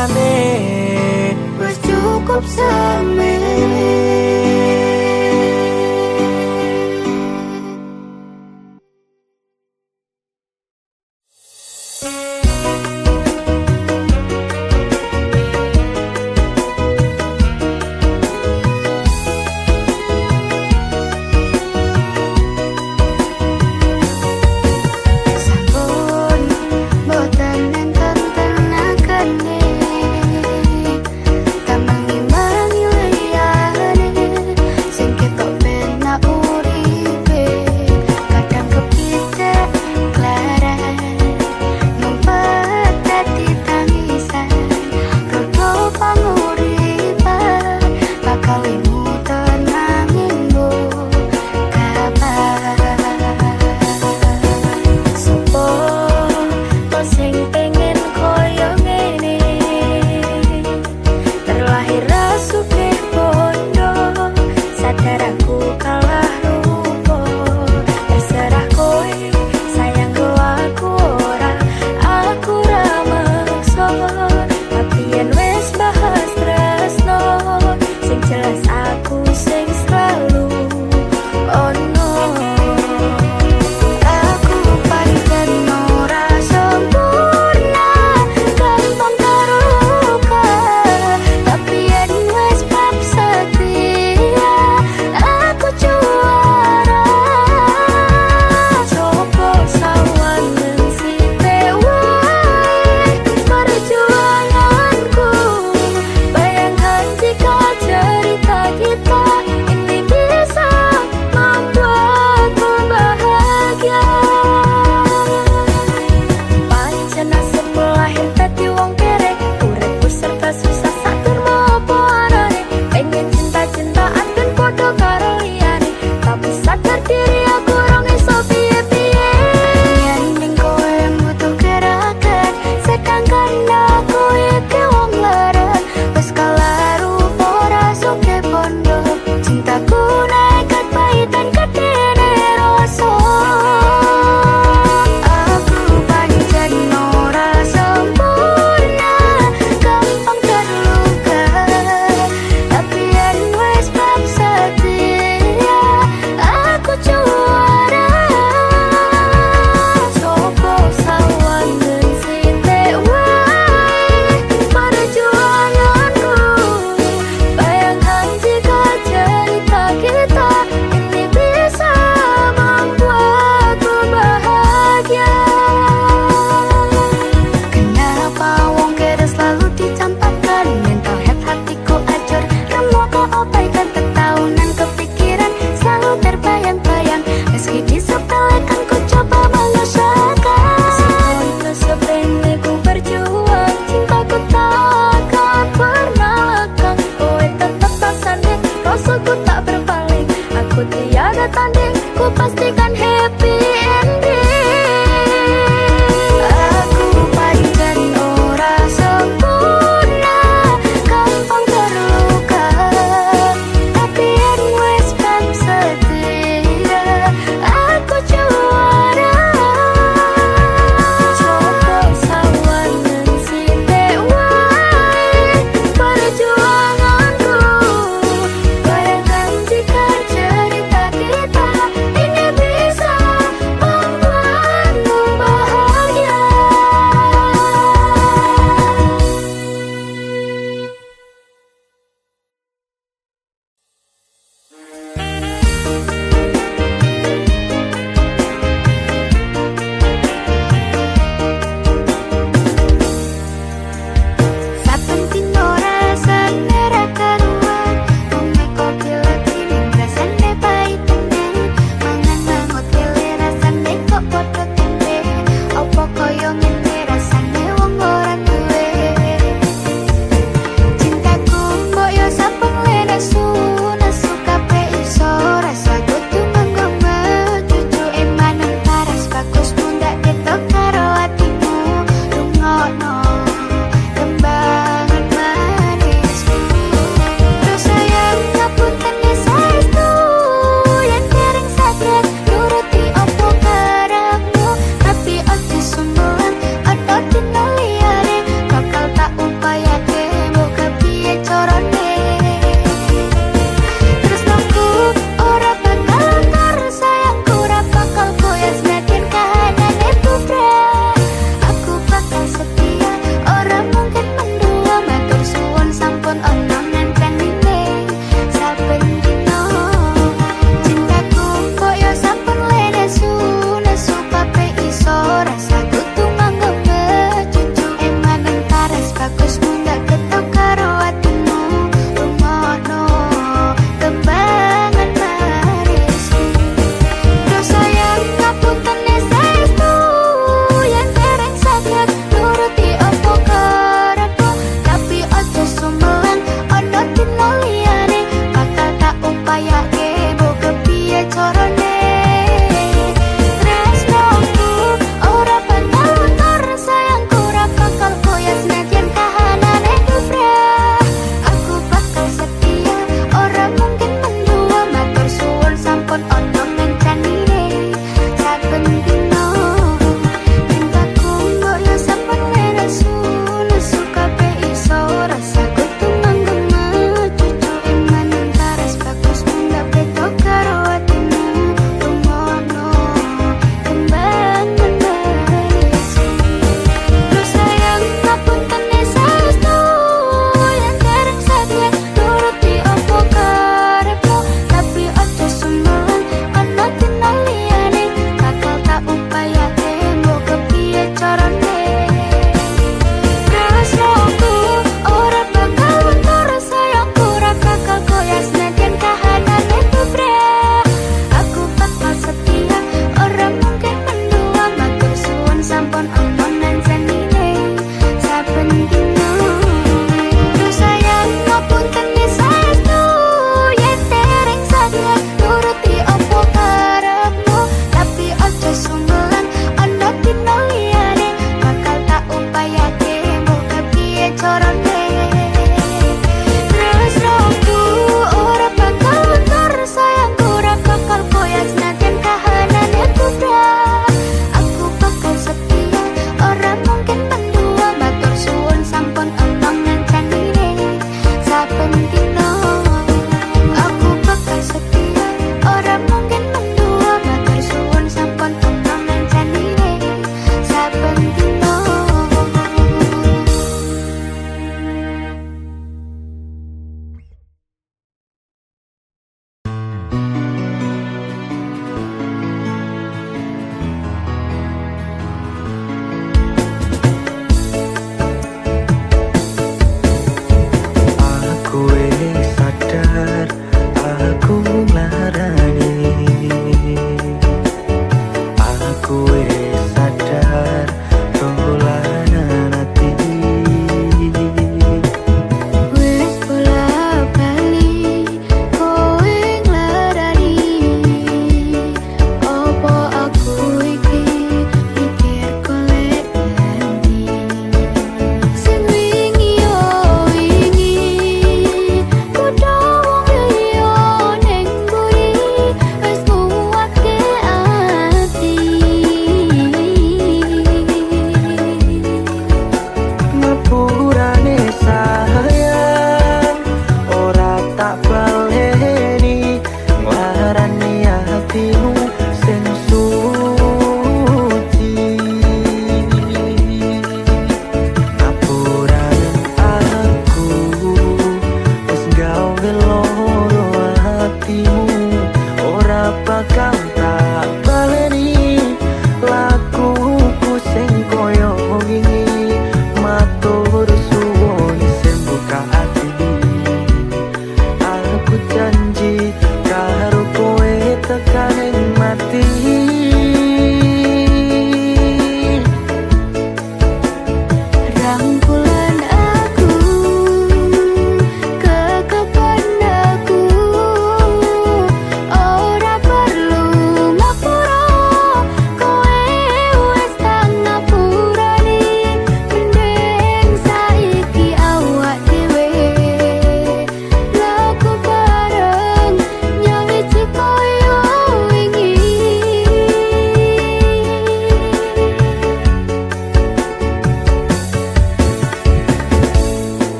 rasane wis cukup semene.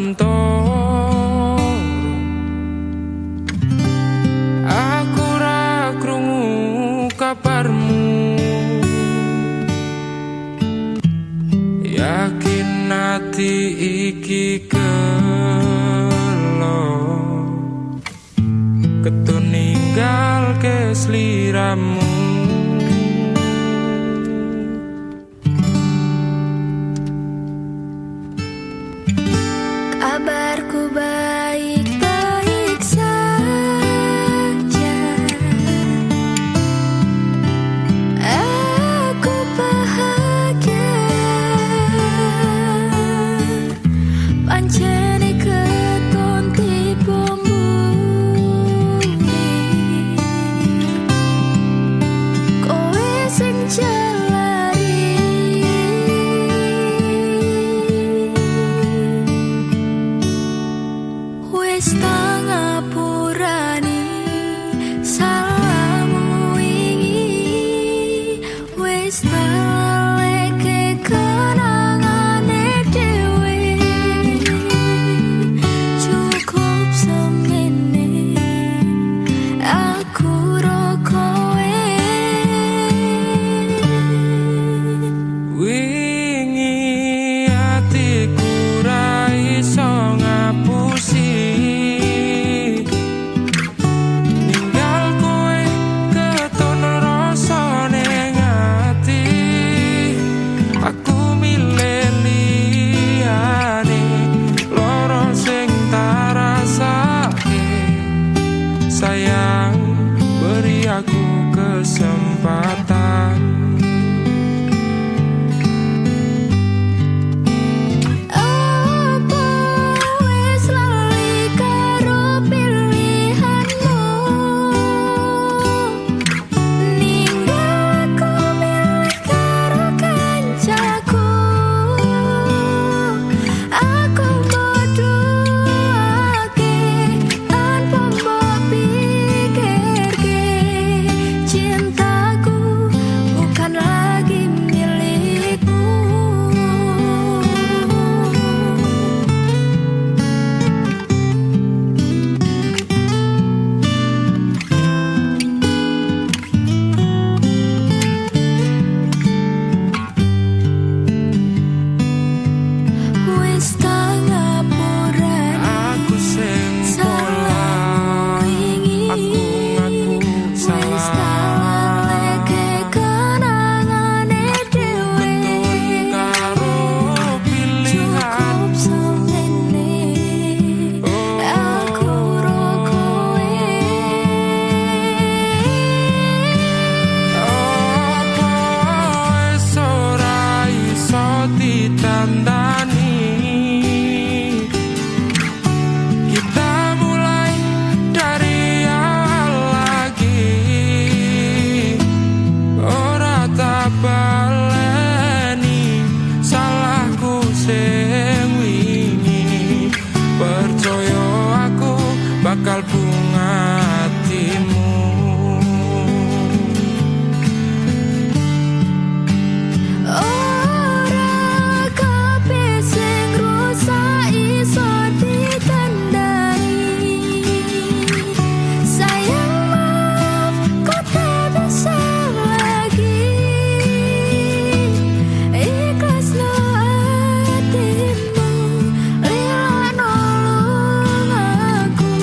antara aku ra krungu kabarmu. Yakin ati iki kelo ketun ninggal ke sliramu. Kabarku baik-baik saja, aku bahagia. Pancene keton tiba bumi, kowe sing jalari. Wis tak ngapurani salahmu wingi, wis tak leke kenangane dhewe. Cukup semene aku ro kowe. Wingi atiku ra iso ngapusi ninggal kowe keton rasa ning ati. Aku milih liyane loro sing tak rasake. Sayang, beri aku kesempatan. Apa wis lali karo pilihanmu? Ninggal aku milih karo kancaku. Aku bodohake tanpa mbok pikirke. Cintaku bukan lagi milikmu. Wis tak ngapurani Aku sing pola, aku ngaku wis tak salah. leke kenangane dhewe. Ketun karo Cukup pilihanmu. semene aku ro kowe. Apa wis ora iso ditandani? Kita mulai dari awal lagi. Ora tak baleni salahku sing wingi. Percaya aku bakal bunga hatimu. Ora kabeh sing rusak iso ditandani. Sayang, maaf, ku tak bisa lagi. Ikhlasno hatimu, lila nolong aku.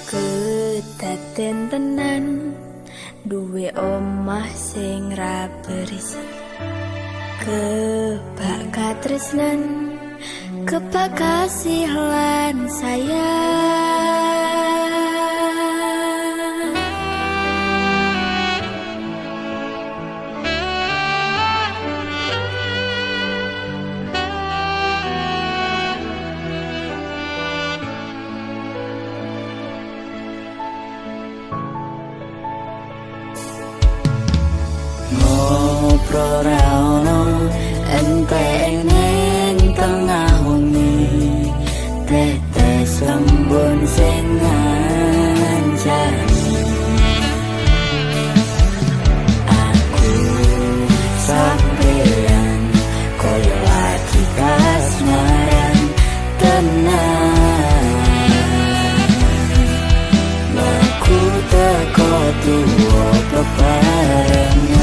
Kedaden tenan duwe omah sing ra berisik, kebak katresnan, kebak kasih lan sayang. Ngobrol ra ono entek ning tengah wengi, tetes lembun sing ngancani aku sampeyan koyo lagi kasmaran tenan. Aku teko tuwa bebarengan,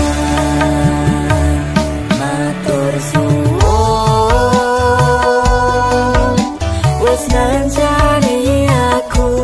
matur suwun wis ngancani aku.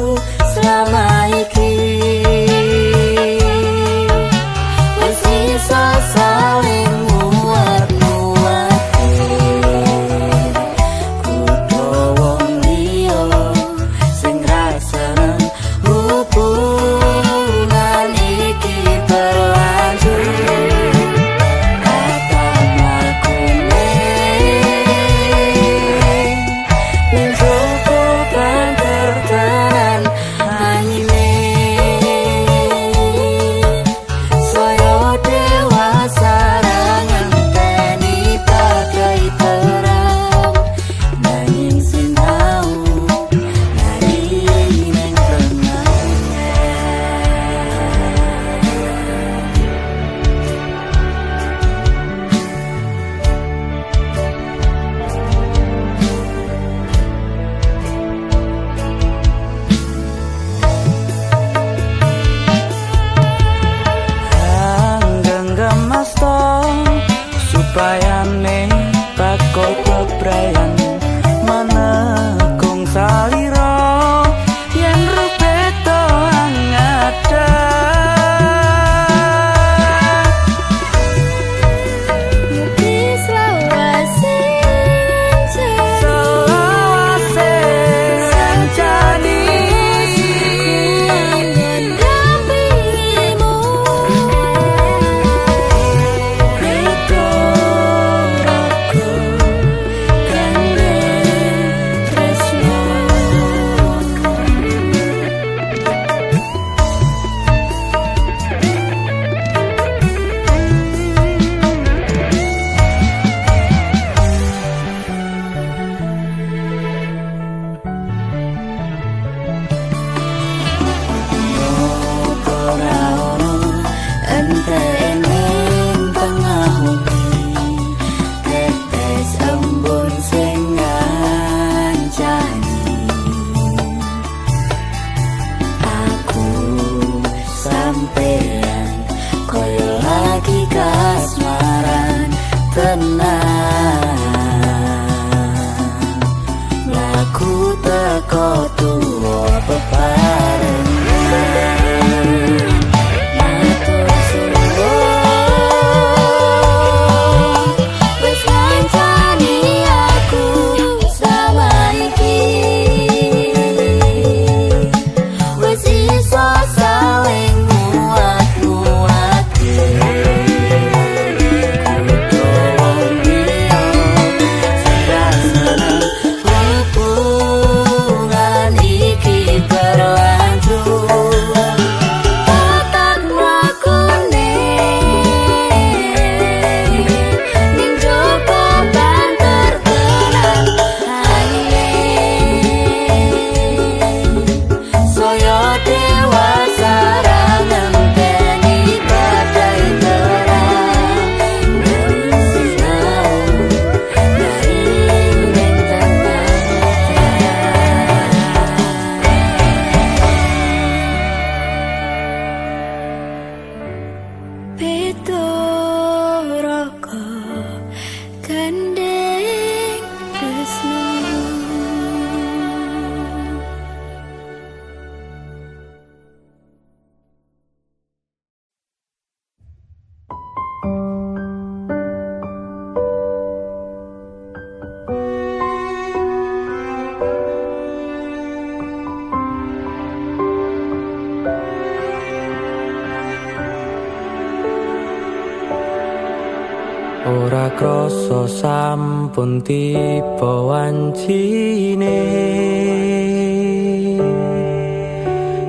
Rasa sampun tiba wancine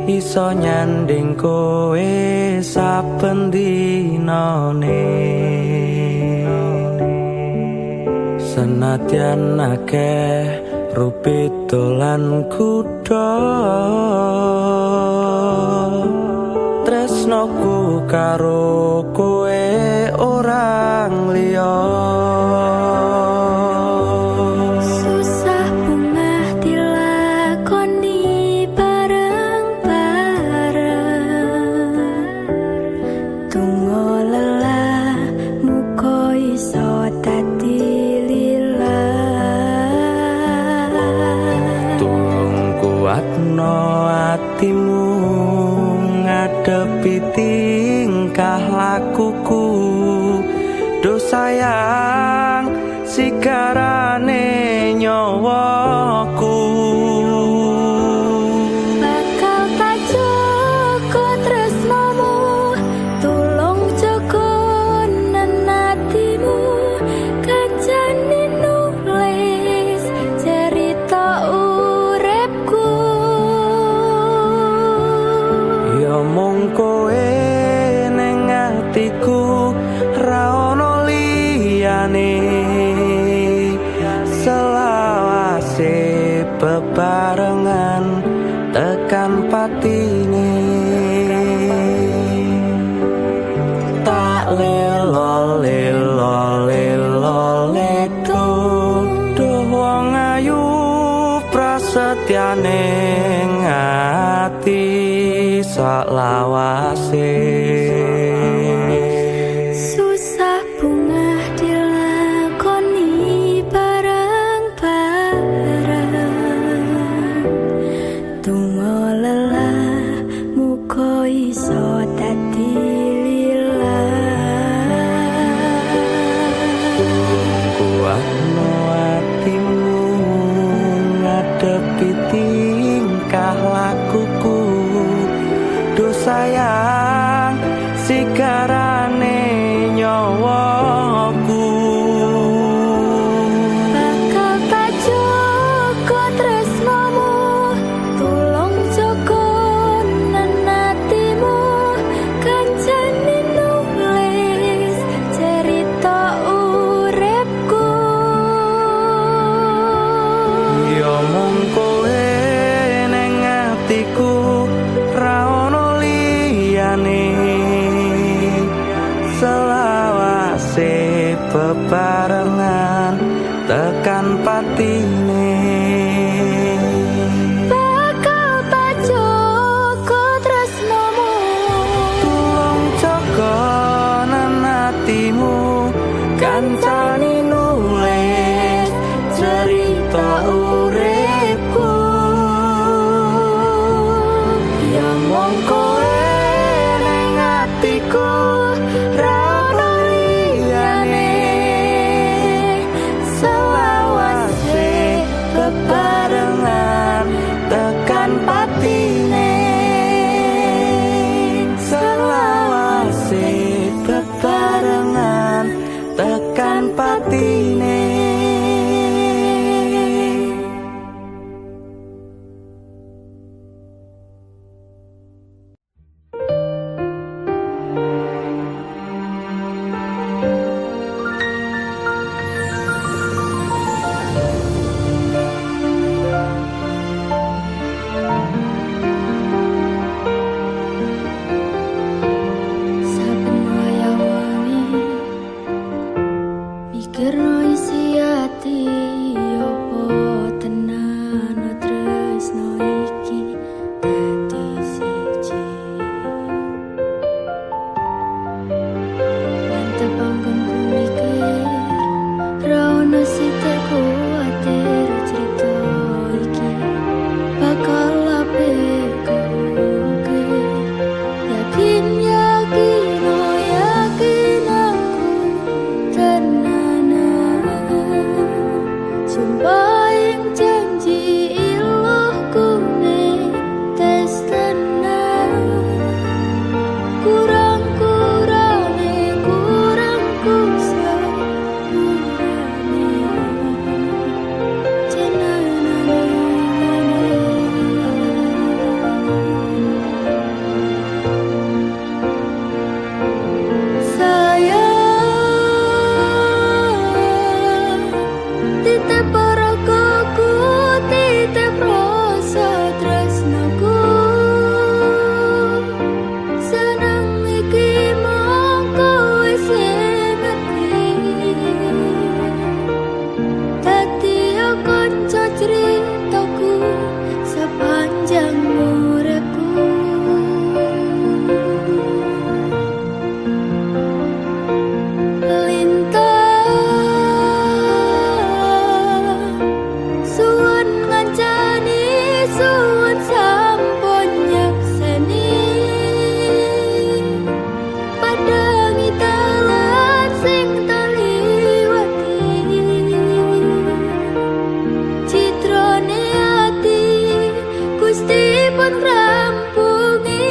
iso nyanding kowe saben dinane senadyan akeh rupit dolan kuda tresnoku karo kowe orang liya Susah bungah dilakoni bareng-bareng Tunggu lelah muka iso dadi lillah tulung kuatno atimu ngadepi tingkah lakuku do sayang sigarane nyawaku Bakal tak jaga tresnamu tulung jaga nenatimu kancane nulis cerita uripku ya mung kowe ning atiku ra ono liyane selawase bebarengan tekan patine tak lelo lelo lelo leto duh wong ayu prasetyane ngati sak lawase Susah bungah dilakoni bareng-bareng Tunggu lelah muka iso dadi lillah kuatno atimu ngadepi tingkah lakuku do sayang sigarane nyawaku Bakal tak jaga tresnamu tulung jaga nenatimu kancane nulis cerita uripku ya mung kowe ning atiku ra ono liyane selawase bebarengan tekan patine Bakal tak jaga tresnamu tulung jaga nenatimu kancane nulis cerita uripku dipun rampungi.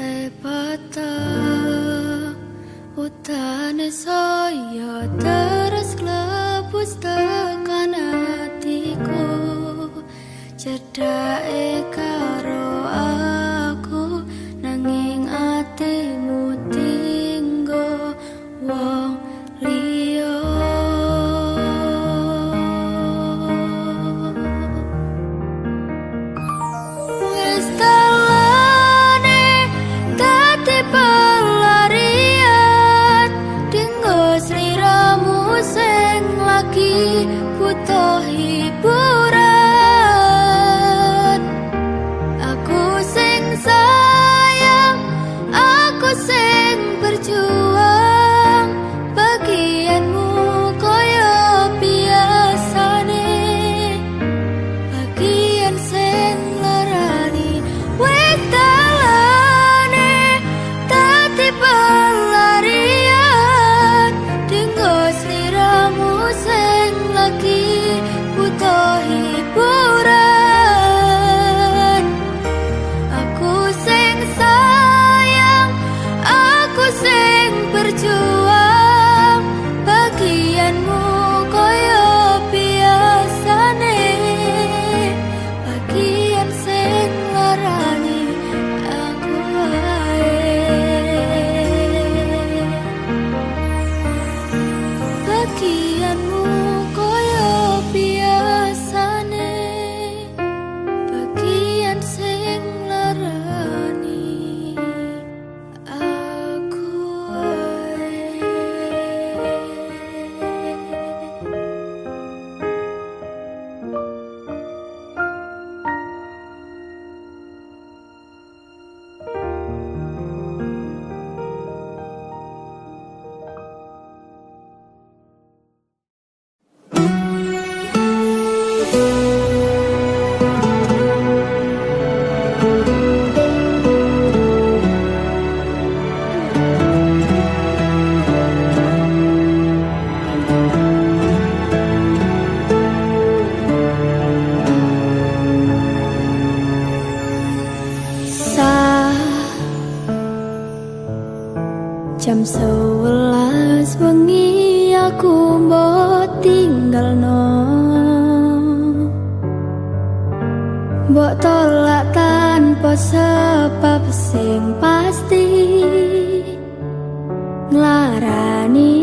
sepata utane saya terus klebus tekan atiku cedake karo aku nanging atimu tinggo wong liya wis talane dadi pelarian dinggo sliramu sing lagi butuh hiburan aku sing sayang aku sing berjuang bagianmu koyo biasane bagian sing larani wis dalane dadi pelarian dinggo sliramu sing lagi butuh hiburan aku sing sayang aku sing berjuang bagianmu koyo biasane bagian sing larani aku wae bagianmu koyo biasane bagian sing larani aku wae. Jam 11 wengi aku mbok tinggalno mbok tolak tanpa sebab sing pasti nglarani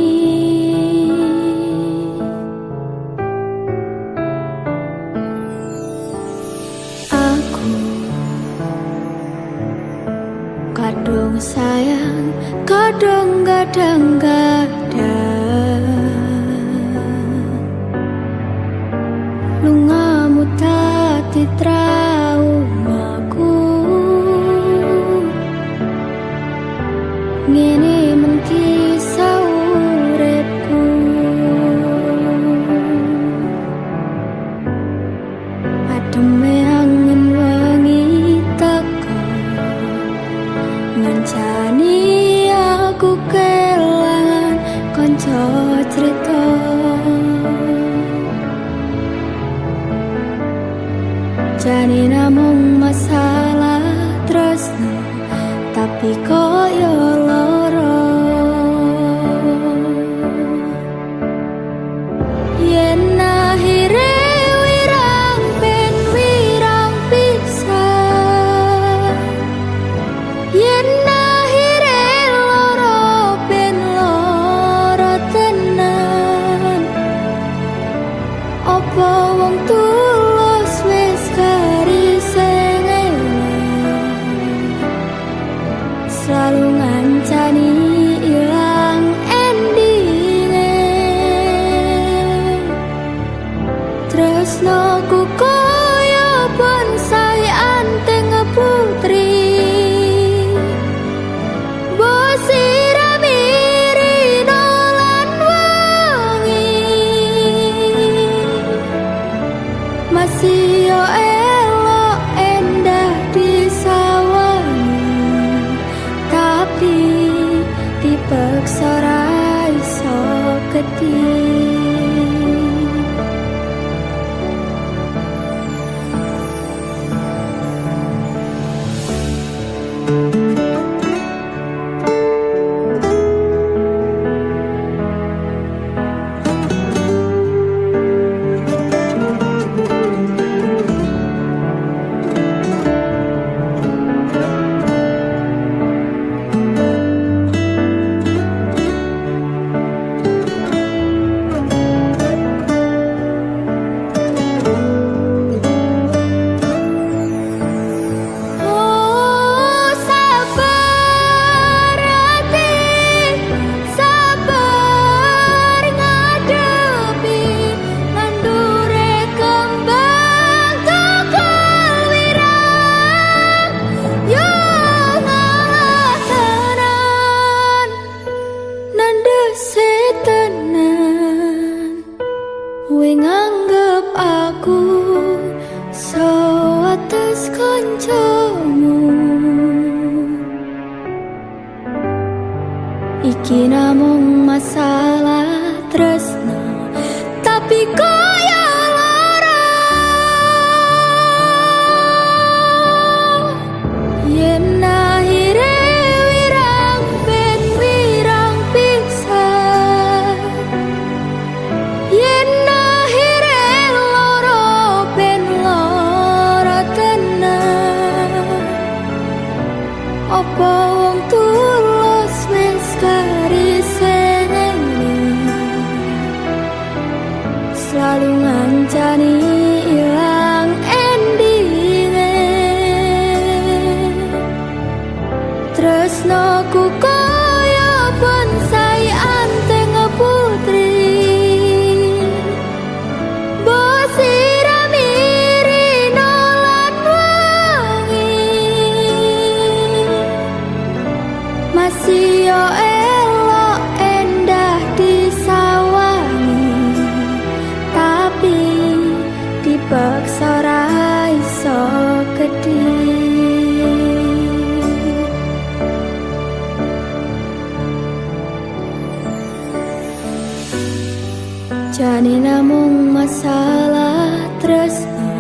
aku kadung sayang kadung gadang-gadang lungamu dadi traumaku ngene men kisah uripku ademe angin wengi teko ngancani aku kelangan konco cerita jane namung masalah tresno tapi koyo loro yen akhire wirang ben wirang pisah yen akhire loro ben loro tenan opo wong tulus wis kariseng selalu ngancani ilang endinge tresnoku koyo bonsai anteng putri bosirami nolan wangi masih yo elok endah disawangi tapi iki namung masalah tresno, tapi koyo lara. Yen akhire wirang ben wirang pisan, yen akhire loro ben loro tenan. Apa wong tulus wis karisene selalu ngancani ilang endine. Tresnoku koyo bonsai anteng putri, bosira mirino lan wangi, masih yo elok endah disawangi, tapi dipaksa ra iso gedhi. Jane namung masalah tresno,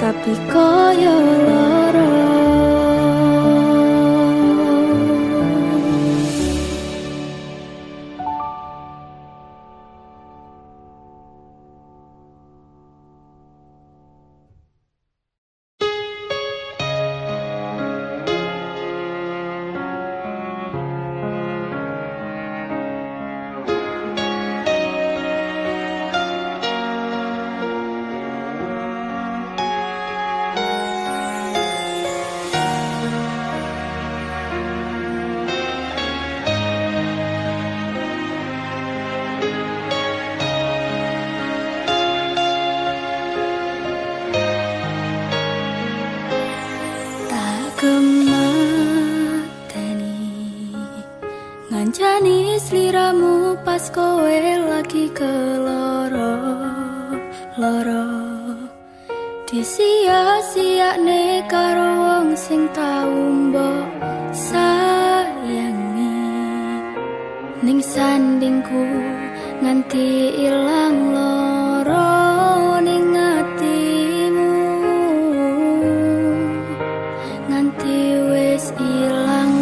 tapi koyo loro. Ngancani sliramu pas kowe lagi keloro-loro, disia-siakne karo wong sing tau mbok sayangi. Ning sandingku nganti ilang loro ning atimu, nganti wis ilang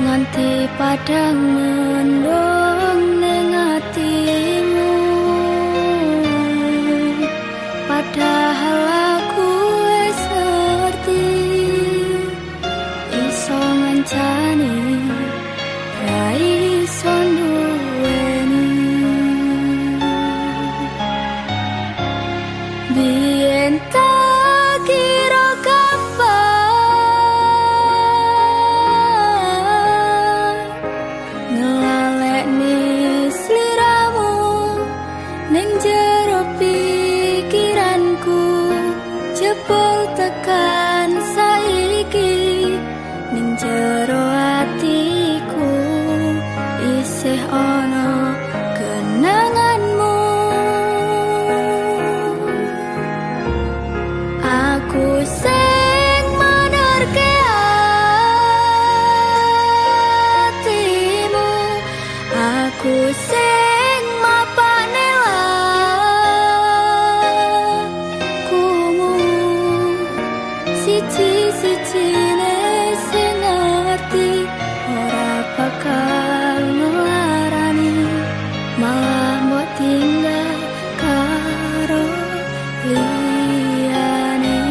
nganti padang mendung ning atimu. Padahal aku wis ngerti iso ngancani ra iso duweni. Biyen tak kira kapan ngelalekne sliramu ning jero pikiranku, jebul tekan saiki ning jero atiku isih ana kenanganmu. Aku sing manerke atimu, aku sing mapane lakumu, siji-sijine sing ngerti ora bakal ngelarani, malah mbok tinggal karo liyane.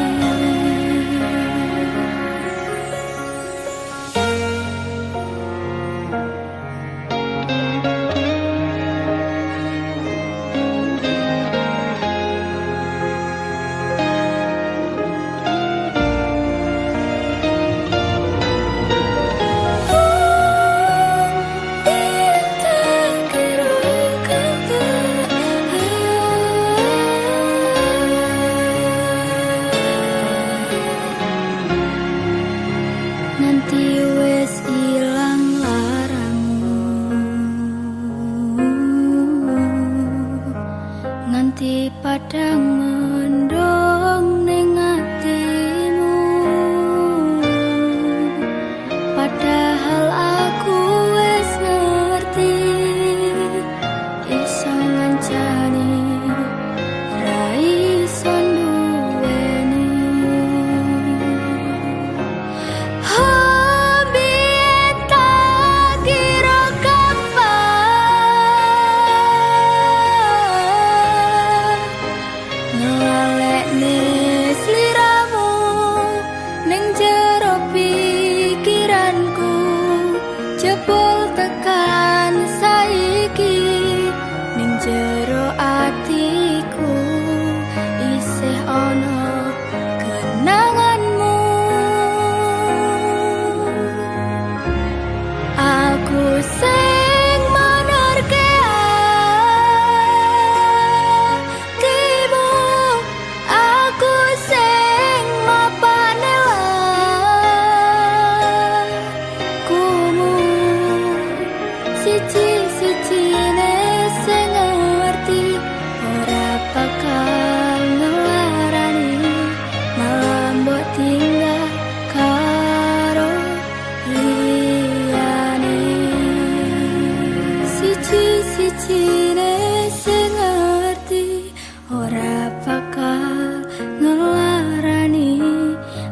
janjine sing ngerti ora bakal ngelarani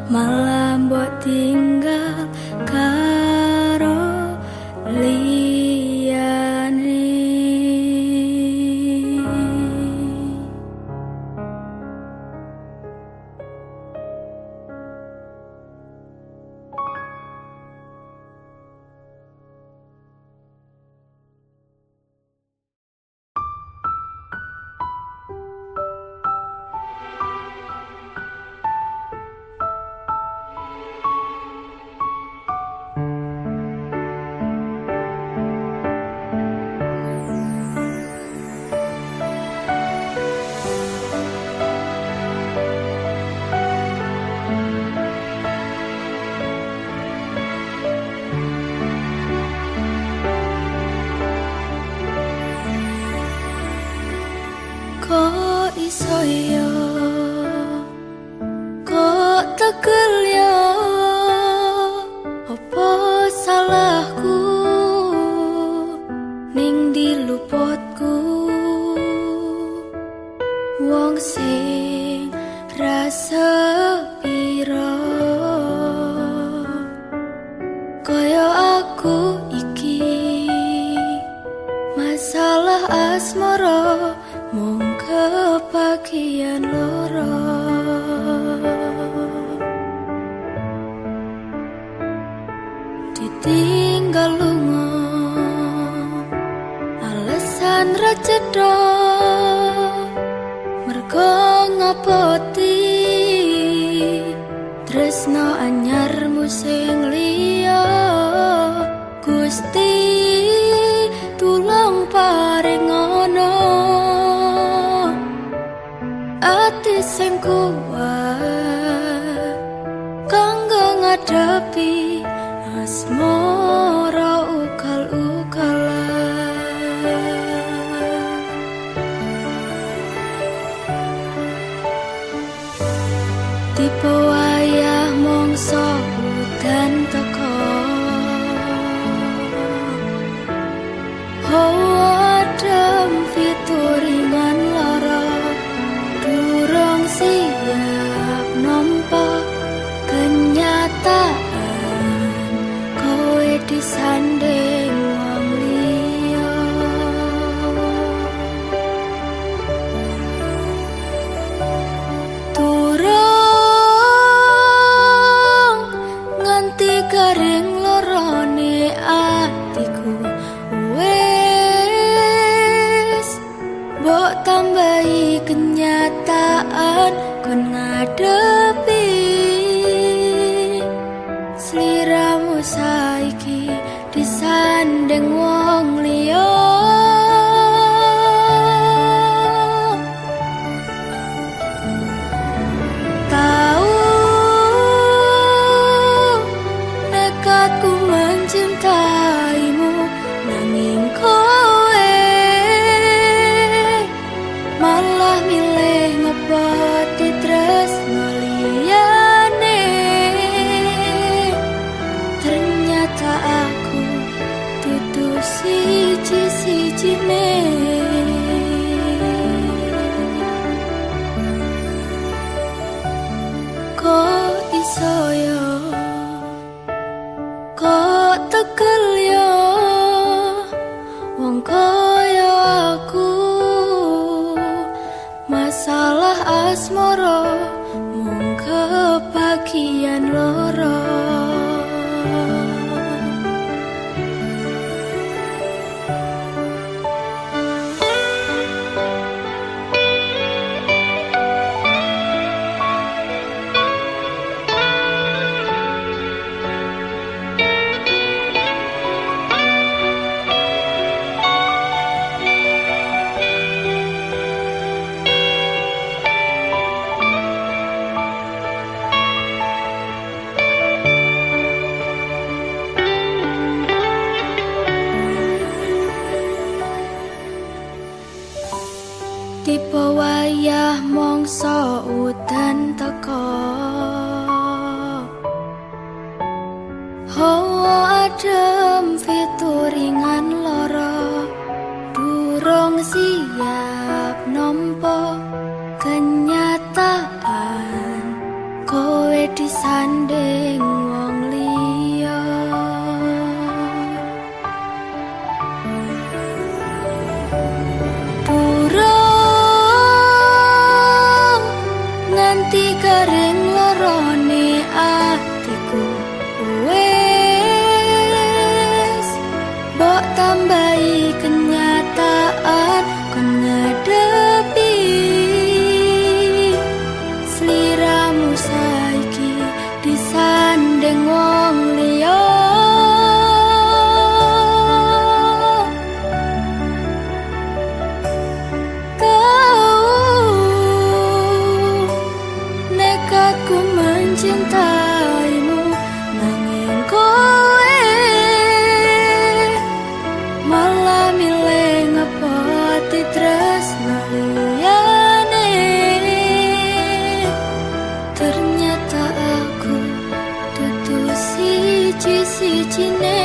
malah mbok tinggal karo liyane. Kok iso yo, kok tegel yo, apa salahku ning diluputku wong sing rasa piro kaya aku iki masalah asmara mung kebagian loro. Ditinggal lunga alasan ra cedha mergo ngapoti tresno anyarmu sing liya. Gusti tulung paringono ati sing kuat kanggo ngadepi asmara ukal-ukalan. Tipe wayah mongso udan teko adem fituringan lara durung siap nampa kenyataan kowe disanding wong liya. Durung nganti garing lorone atiku mbok tambahi kenyataan kon ngadepi sliramu saiki disanding wong liya. Tahu nekatku mencintaimu nanging kowe malah milih ngepoti tresno liyane. Ternyata aku tutus disanding wong liya. Durung nganti kering lorone atiku, wes mbok tambahi kenyataan kon ngadepi sliramu saiki disanding wong liya. Nekatku mencintaimu, nanging kowe malah milih ngepoti tresno liyane. Ternyata aku dudu siji-sijine.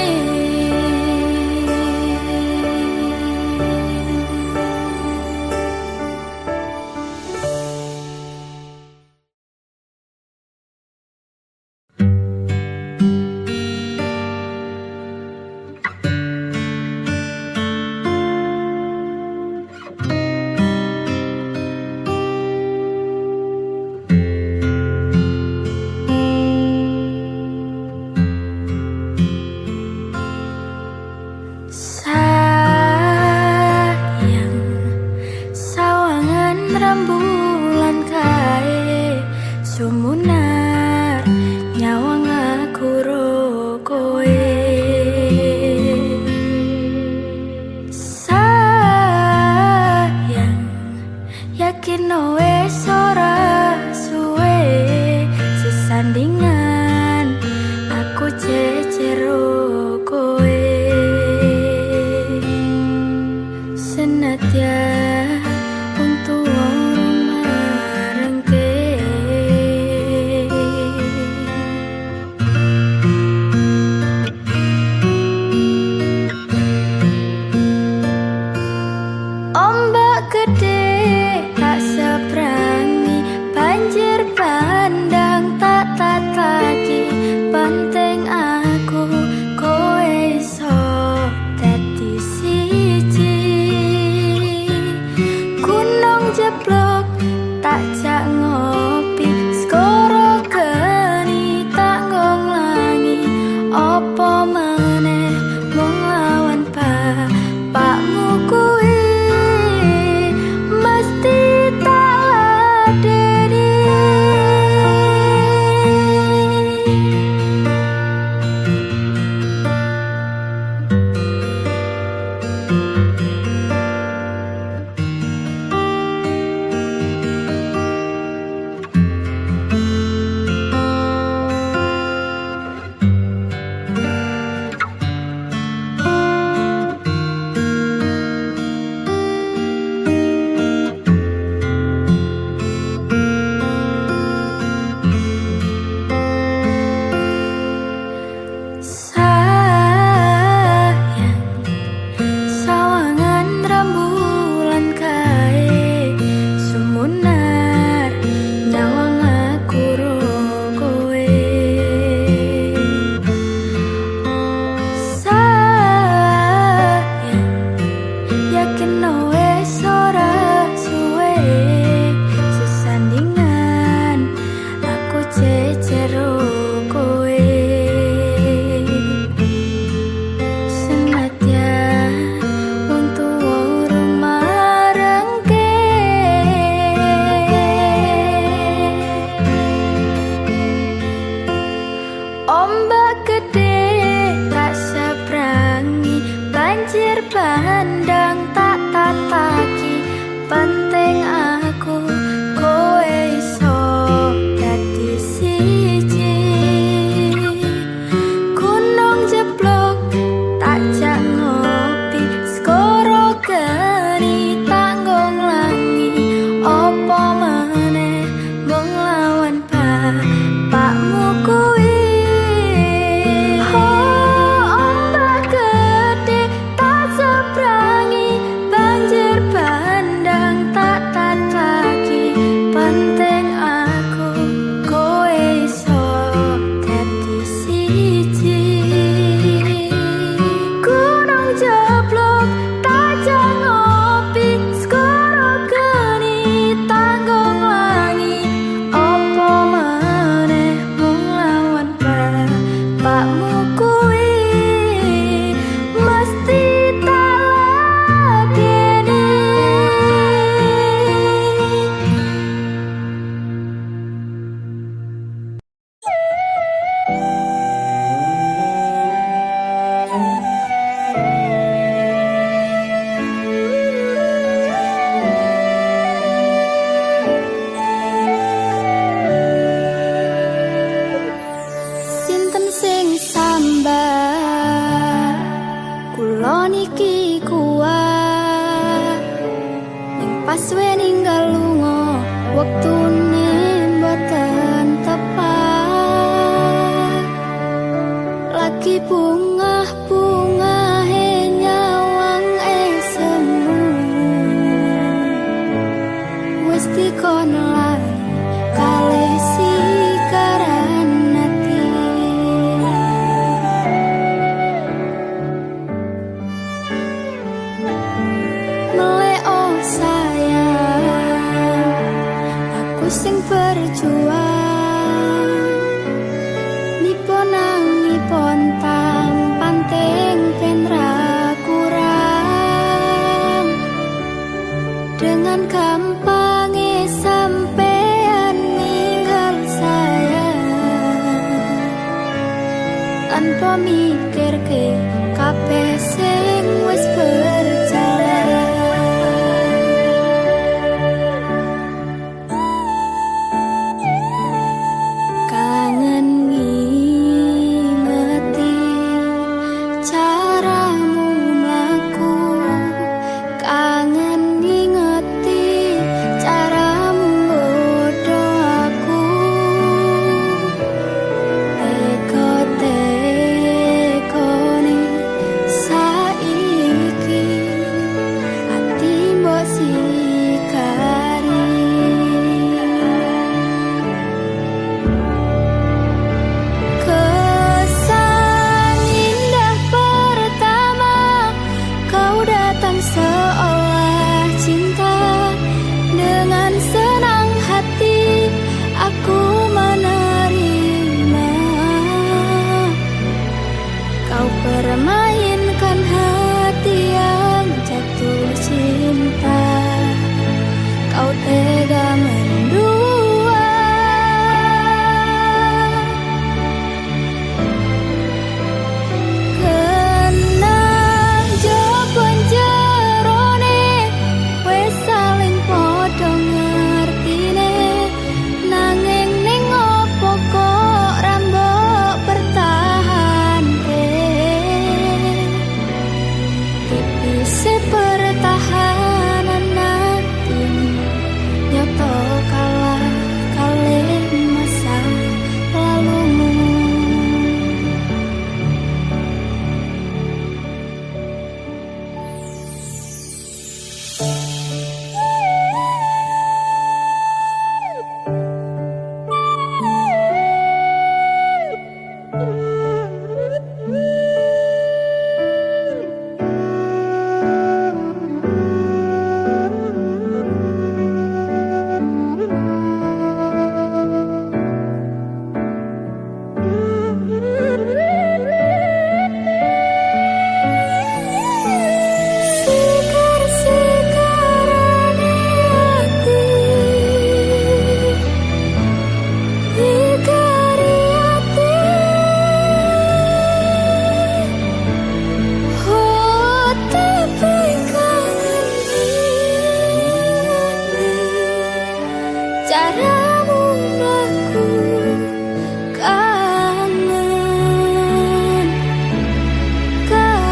tanpa mikirke kabeh sing wis berjalan. Kangen ngingeti caramu mlaku, kangen ngingeti caramu nggodho aku. Teko-tekone saiki ati mbok sikari. Kesan indah pertama kau datang seolah cinta. Dengan senang hati aku menerima. Kau permainkan hati yang jatuh cinta. Kau tega mendua. Kenang jopon jerone wis saling padha ngertine. Nanging ning opo kok ra mbok pertahanke. Tipise pertahanan hatimu nyoto kalah kalih masa lalumu. Sekar-sekarane hati ikari hati. Oh tapi kangen ngingeti caramu mlaku. Kangen, kangen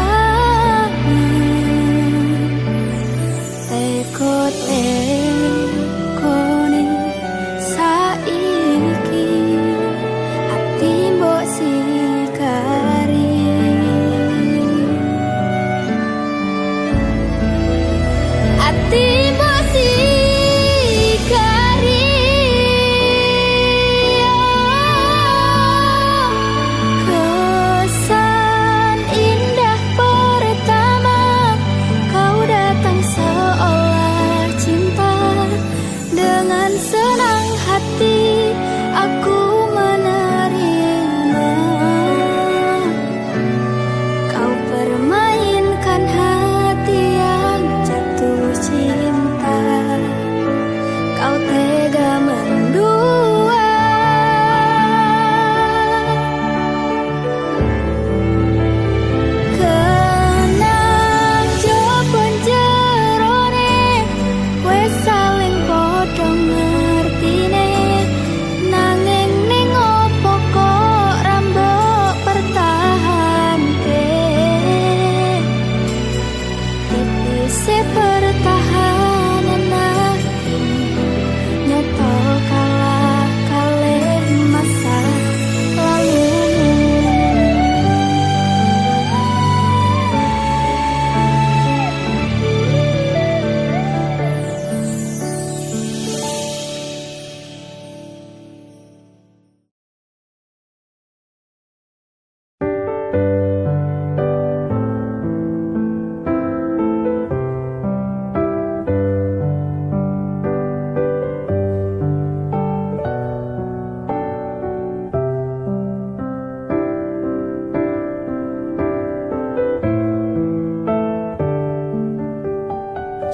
teko-tekone saiki ati mbok sikari. Ati mbok sikari. Kesan indah pertama kau datang seolah cinta. Dengan senang hati aku menerima. Kau permainkan hati yang jatuh cinta. Kau tega mendua. Kenang jopon jerone wis saling padha ngertine. Nanging ning opo kok ra mbok pertahanke. Tipise pertahanan hatimu nyoto kalah kalih masa lalumu.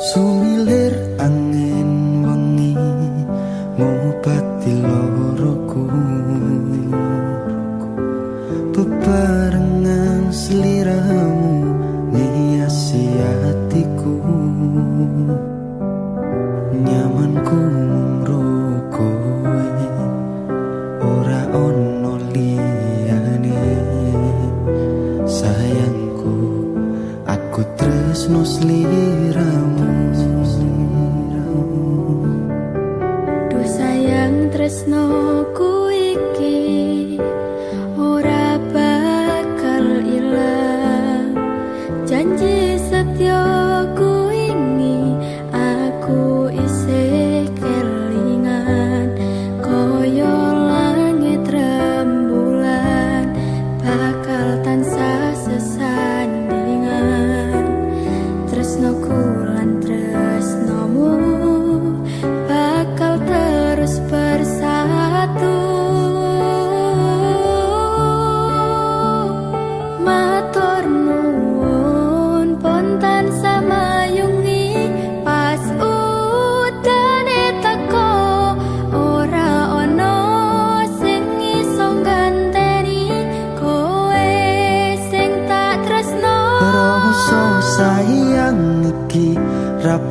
Sumilir angin wengi ngobati loroku. Beberapa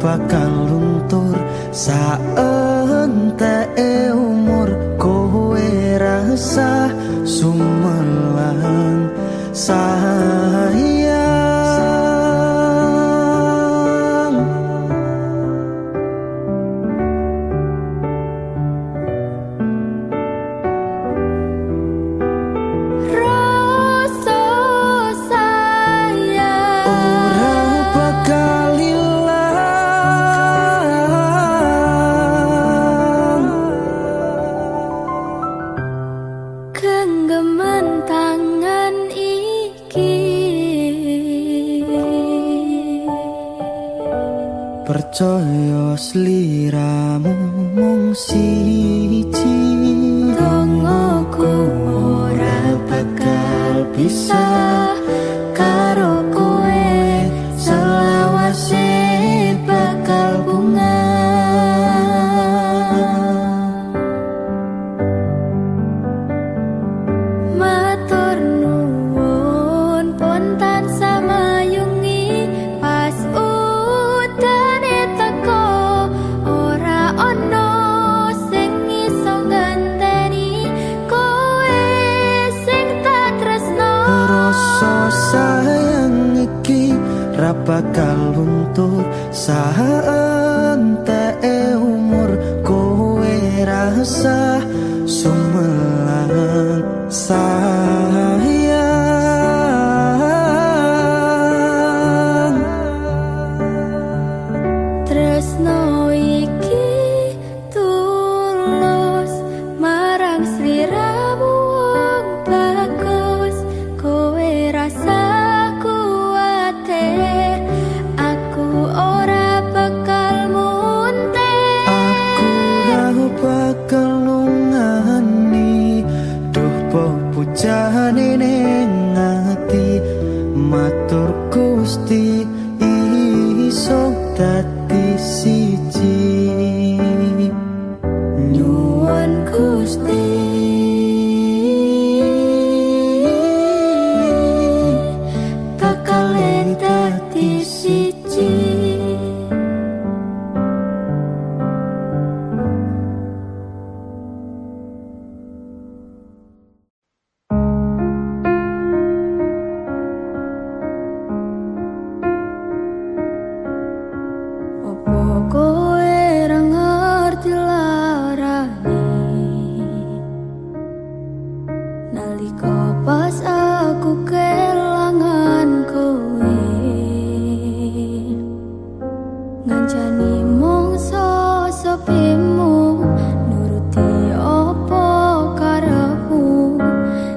bakal luntur saenteke umur kowe rasa sumelang sayang. Rasa sayang Ora bakal ilang, genggaman tangan iki percaya sliramu mung siji. dongoku ora bakal bisa karo kowe selawase bakal bunga. Matur nuwun pun tansah mayungi pas udane teko ora ono sing iso ngenteni kowe sing tak tresno. Rasa sayang iki ra bakal luntur saenteke umur kowe rasa sumelang sayang. Tresno iki tulus marang sliramu wong bagus, kowe rasa kuwatir aku ora bakal muntek. Aku ra bakal lungani duh pepujane ning ati. Matur Gusti iso dadi siji. Nyuwun Gusti bakal dadi siji. Opo kowe ra ngerti larane nalika pas aku kelangan kowe, ngancani mongso sepimu nuruti opo karepmu,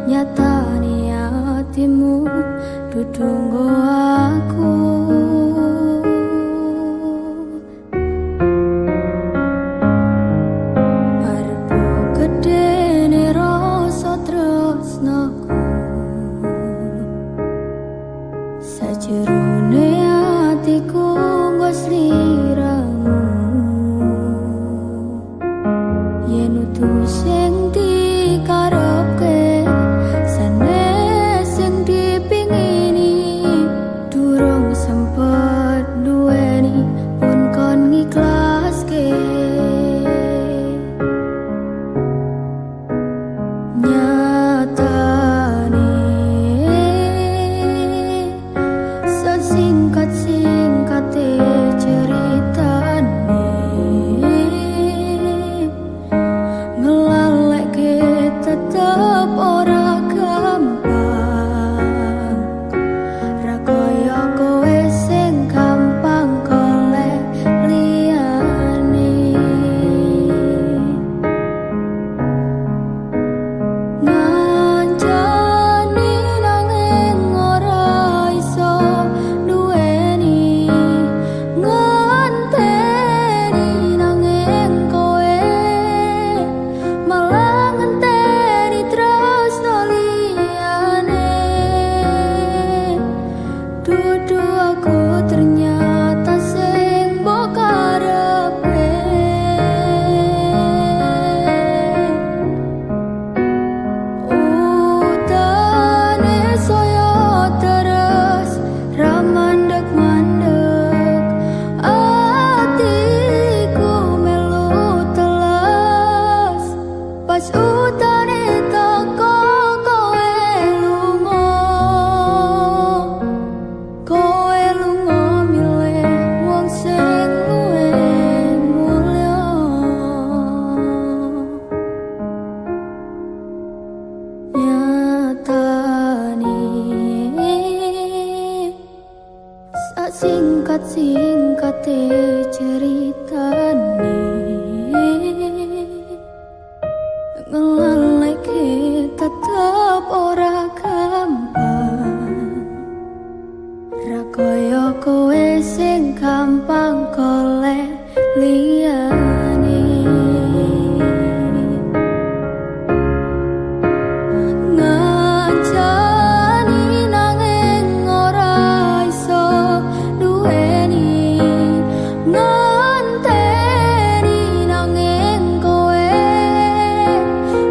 nyatane atimu dudu nggo aku. Arepku gedene rasa tresnaku singkat-singkat ceritane ngelaleke tetep ora gampang ra kaya kowe sing gampang golek liyane ngajani nanging ora iso duweni ngenteni nanging kowe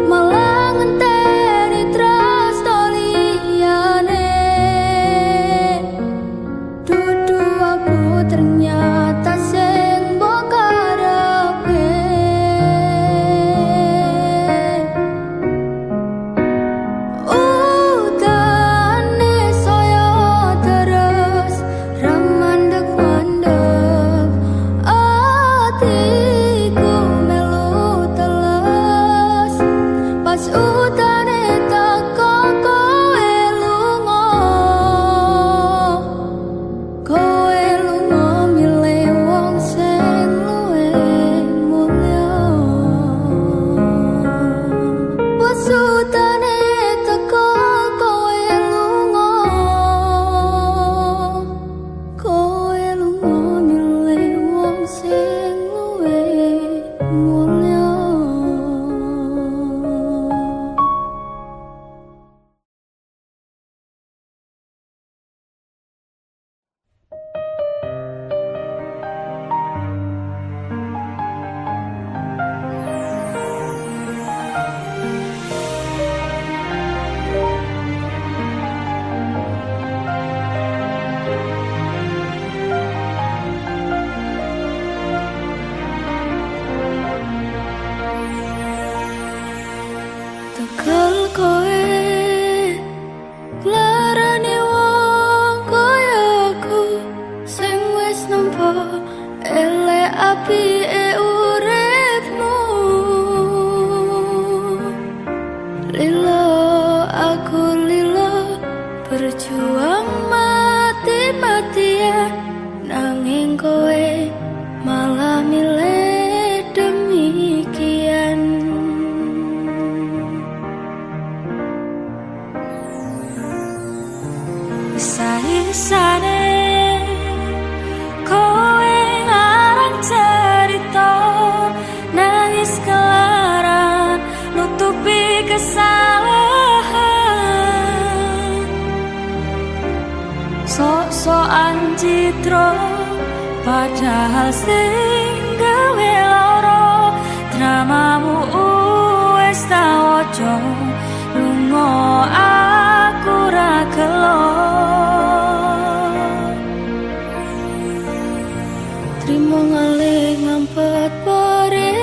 malah ngenteni tresno liyane dudu aku ternyata sing mbok karepe udane saya terus ramandeg-mandeg atiku melu teles pas udane teko kowe lunga milih wong sing luwih mulya pas udane teko kowe lunga milih wong sing luwih mulya. Tegal kowe larane wong kaya aku sing wis nampa elek apike uripmu lilo aku lilo berjuang mati-matian nanging kowe malah milih demikian. Isa-isane kowe ngarang cerita nangis kelaran nutupi kesalahan sok-sokan citra padahal sing gawe lara dramamu wis tak waca lunga aku ra gelo trimo ngalih ngampet pare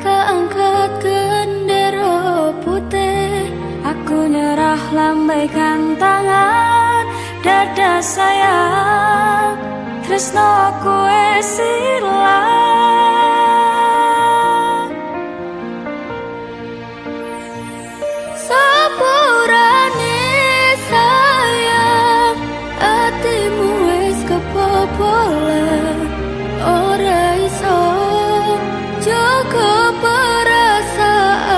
tak angkat gendera putih aku nyerah lambaikan tangan dada sayang tresnoku wis ilang sepurane sayang atimu wis kebobolan ora iso jaga perasaan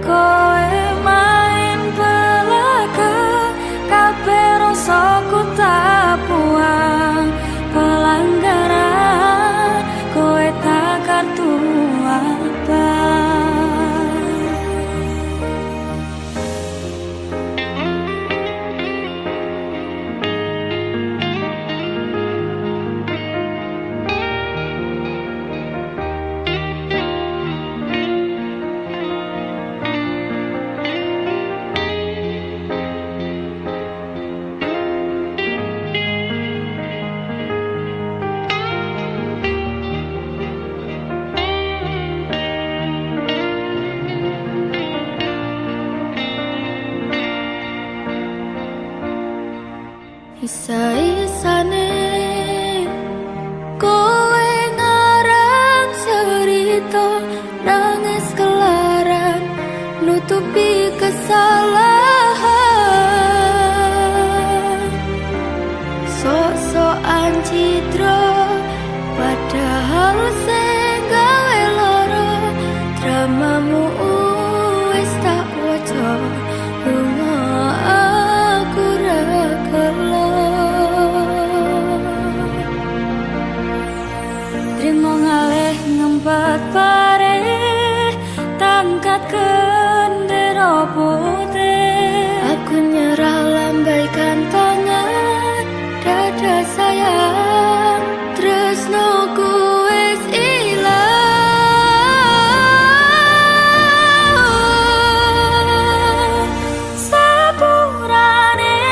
kowe main belakang kabeh rasaku tak buang pelanggaran kowe tak kartu abang. Isa-isane kowe ngarang cerita nangis kelaran nutupi kesalahan gendera putih. Aku nyerah lambaikan tangan, dada sayang, tresnoku wis ilang. Sepurane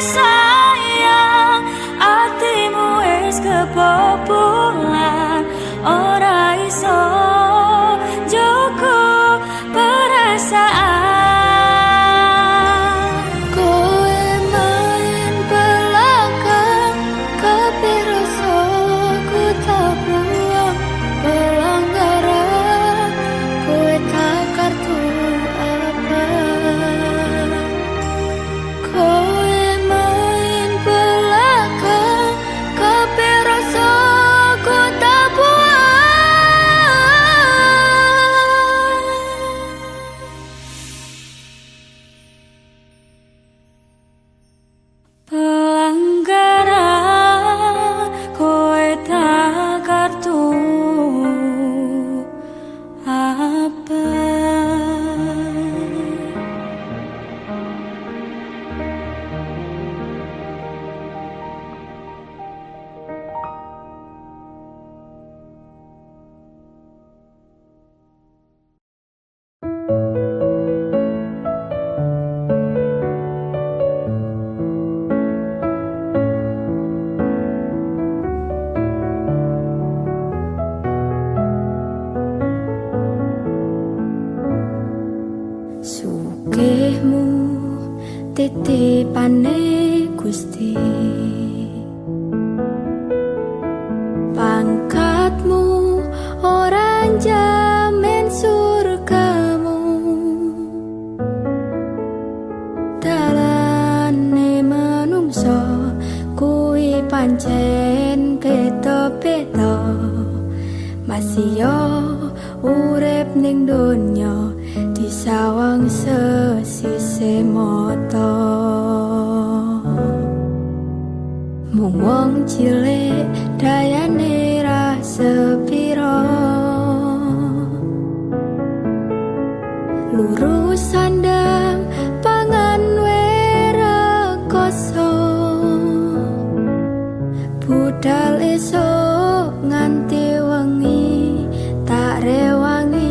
sayang, atimu wis kebobolan, ora iso joko perasaan. Kowe main belakang, kepiroso ku tak buang pelanggaran. Kowe tak kartu apa. Kowe main belakang, kepiroso ku tak buang. Pelanggaran kowe tak kartu apa. Sugihmu titipane Gusti, pangkatmu ora jamin surgamu. Dalane manungsa kuwi pancen beda-beda, masih yo urip ning donya disawang sesise mata. Mung wong cilik dayane ra sepiro, lurus sandang pangan werekoso, budal esuk nganti wengi tak rewangi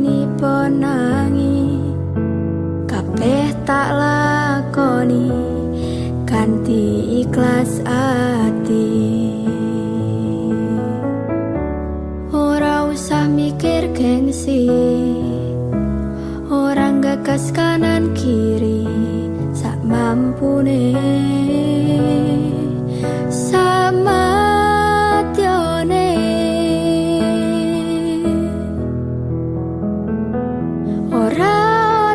nipo nangi. Kabeh tak lakoni kanthi ikhlas ati. Ora usah mikir gengsi, orang gagas kanan kiri, sak mampune sama tione. Ora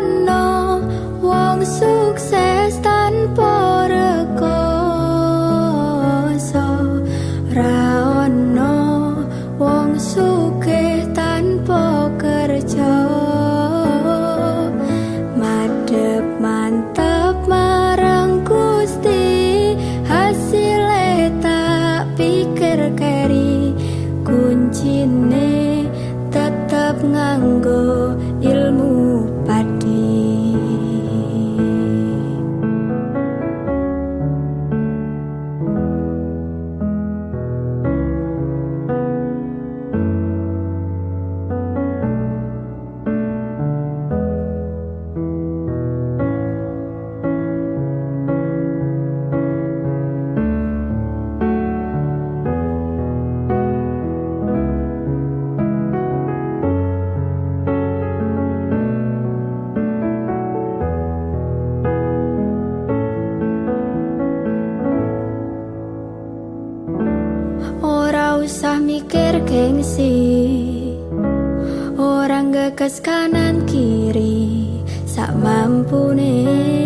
ono wong sukses tanpa rekoso, ora ono wong sugih tanpa kerja. Madhep mantep marang Gusti, hasile tak pikir keri, kuncine tetep nganggo ilmu padi. Ora usah mikir gengsi, orang gagas kanan kiri, sak mampune